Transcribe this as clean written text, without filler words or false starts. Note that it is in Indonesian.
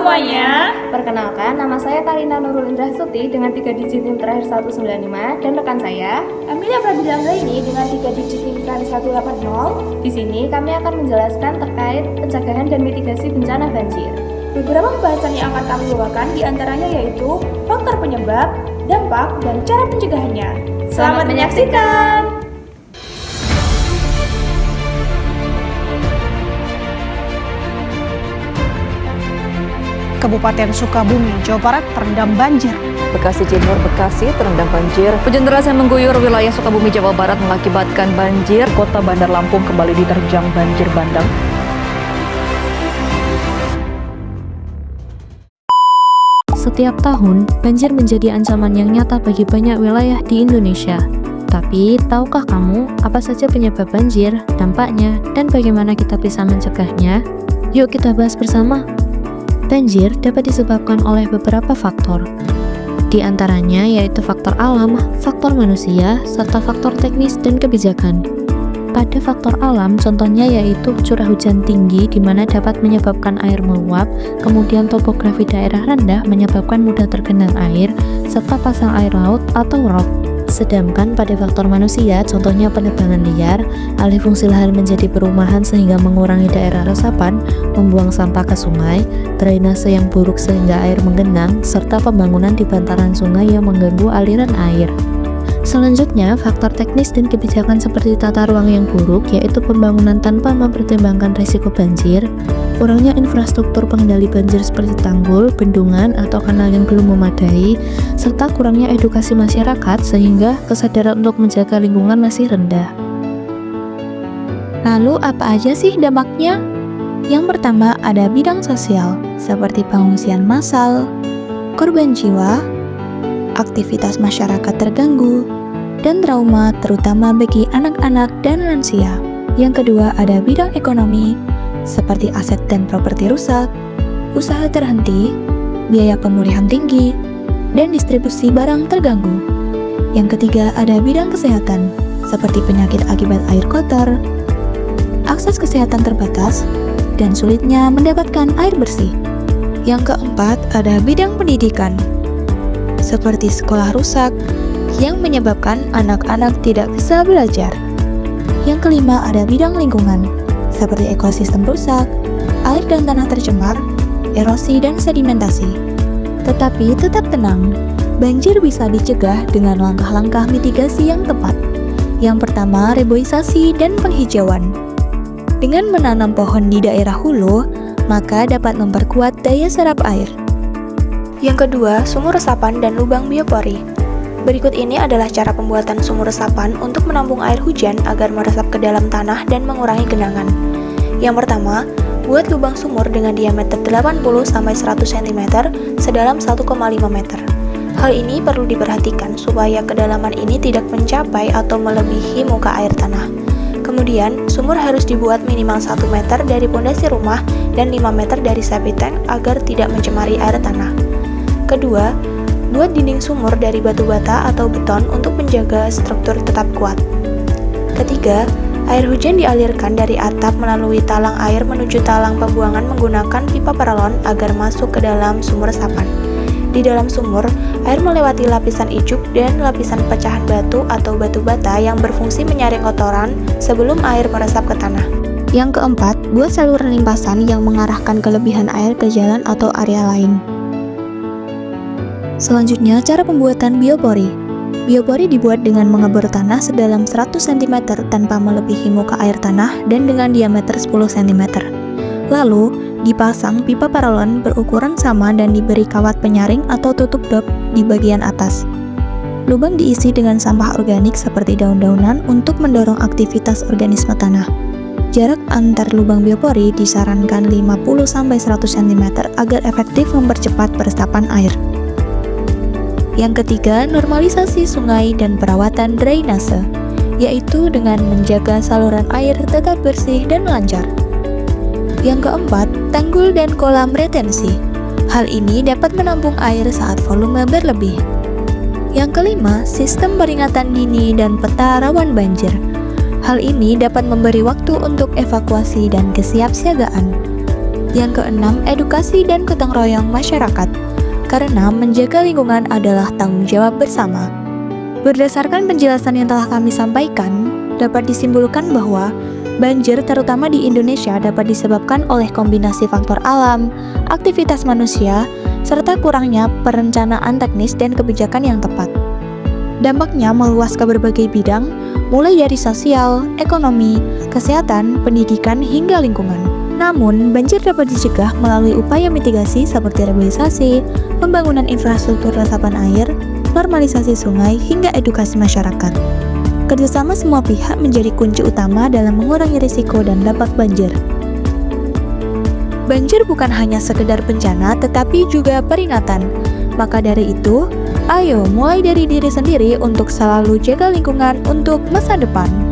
semuanya. Perkenalkan, nama saya Karina Nurul Indah Suti dengan 3 digit NIM terakhir 195 dan rekan saya Amelia Fadila ini dengan 3 digit NIM terakhir 180. Di sini kami akan menjelaskan terkait pencegahan dan mitigasi bencana banjir. Beberapa pembahasan yang akan kami bawakan diantaranya yaitu faktor penyebab, dampak, dan cara pencegahannya. Selamat menyaksikan! Kabupaten Sukabumi, Jawa Barat terendam banjir. Bekasi Timur, Bekasi terendam banjir. Hujan deras yang mengguyur wilayah Sukabumi, Jawa Barat mengakibatkan banjir. Kota Bandar Lampung kembali diterjang banjir bandang. Setiap tahun, banjir menjadi ancaman yang nyata bagi banyak wilayah di Indonesia. Tapi, tahukah kamu apa saja penyebab banjir, dampaknya, dan bagaimana kita bisa mencegahnya? Yuk kita bahas bersama. Banjir dapat disebabkan oleh beberapa faktor. Di antaranya yaitu faktor alam, faktor manusia, serta faktor teknis dan kebijakan. Pada faktor alam, contohnya yaitu curah hujan tinggi di mana dapat menyebabkan air meluap, kemudian topografi daerah rendah menyebabkan mudah tergenang air, serta pasang air laut atau rop. Sedangkan pada faktor manusia, contohnya penebangan liar, alih fungsi lahan menjadi perumahan sehingga mengurangi daerah resapan, membuang sampah ke sungai, drainase yang buruk sehingga air menggenang, serta pembangunan di bantaran sungai yang mengganggu aliran air. Selanjutnya, faktor teknis dan kebijakan seperti tata ruang yang buruk, yaitu pembangunan tanpa mempertimbangkan risiko banjir, kurangnya infrastruktur pengendali banjir seperti tanggul, bendungan, atau kanal yang belum memadai, serta kurangnya edukasi masyarakat sehingga kesadaran untuk menjaga lingkungan masih rendah. Lalu apa aja sih dampaknya? Yang pertama ada bidang sosial, seperti pengungsian massal, korban jiwa, aktivitas masyarakat terganggu, dan trauma terutama bagi anak-anak dan lansia. Yang kedua ada bidang ekonomi, seperti aset dan properti rusak, usaha terhenti, biaya pemulihan tinggi, dan distribusi barang terganggu. Yang ketiga ada bidang kesehatan, seperti penyakit akibat air kotor, akses kesehatan terbatas, dan sulitnya mendapatkan air bersih. Yang keempat ada bidang pendidikan, seperti sekolah rusak yang menyebabkan anak-anak tidak bisa belajar. Yang kelima ada bidang lingkungan, seperti ekosistem rusak, air dan tanah tercemar, erosi dan sedimentasi. Tetapi tetap tenang, banjir bisa dicegah dengan langkah-langkah mitigasi yang tepat. Yang pertama, reboisasi dan penghijauan. Dengan menanam pohon di daerah hulu, maka dapat memperkuat daya serap air. Yang kedua, sumur resapan dan lubang biopori. Berikut ini adalah cara pembuatan sumur resapan untuk menampung air hujan agar meresap ke dalam tanah dan mengurangi genangan. Yang pertama, buat lubang sumur dengan diameter 80-100 cm sedalam 1,5 meter. Hal ini perlu diperhatikan supaya kedalaman ini tidak mencapai atau melebihi muka air tanah. Kemudian, sumur harus dibuat minimal 1 meter dari pondasi rumah dan 5 meter dari septic tank agar tidak mencemari air tanah. Kedua, buat dinding sumur dari batu bata atau beton untuk menjaga struktur tetap kuat. Ketiga, air hujan dialirkan dari atap melalui talang air menuju talang pembuangan menggunakan pipa paralon agar masuk ke dalam sumur resapan. Di dalam sumur, air melewati lapisan ijuk dan lapisan pecahan batu atau batu bata yang berfungsi menyaring kotoran sebelum air meresap ke tanah. Yang keempat, buat saluran limpasan yang mengarahkan kelebihan air ke jalan atau area lain. Selanjutnya, cara pembuatan biopori. Biopori dibuat dengan mengebor tanah sedalam 100 cm tanpa melebihi muka air tanah dan dengan diameter 10 cm. Lalu, dipasang pipa paralon berukuran sama dan diberi kawat penyaring atau tutup dop di bagian atas. Lubang diisi dengan sampah organik seperti daun-daunan untuk mendorong aktivitas organisme tanah. Jarak antar lubang biopori disarankan 50-100 cm agar efektif mempercepat peresapan air. Yang ketiga, normalisasi sungai dan perawatan drainase, yaitu dengan menjaga saluran air tetap bersih dan lancar. Yang keempat, tanggul dan kolam retensi. Hal ini dapat menampung air saat volume berlebih. Yang kelima, sistem peringatan dini dan peta rawan banjir. Hal ini dapat memberi waktu untuk evakuasi dan kesiapsiagaan. Yang keenam, edukasi dan gotong royong masyarakat. Karena menjaga lingkungan adalah tanggung jawab bersama. Berdasarkan penjelasan yang telah kami sampaikan, dapat disimpulkan bahwa banjir terutama di Indonesia dapat disebabkan oleh kombinasi faktor alam, aktivitas manusia, serta kurangnya perencanaan teknis dan kebijakan yang tepat. Dampaknya meluas ke berbagai bidang, mulai dari sosial, ekonomi, kesehatan, pendidikan, hingga lingkungan. Namun, banjir dapat dicegah melalui upaya mitigasi seperti reboisasi, pembangunan infrastruktur resapan air, normalisasi sungai, hingga edukasi masyarakat. Kerjasama semua pihak menjadi kunci utama dalam mengurangi risiko dan dampak banjir. Banjir bukan hanya sekedar bencana, tetapi juga peringatan. Maka dari itu, ayo mulai dari diri sendiri untuk selalu jaga lingkungan untuk masa depan.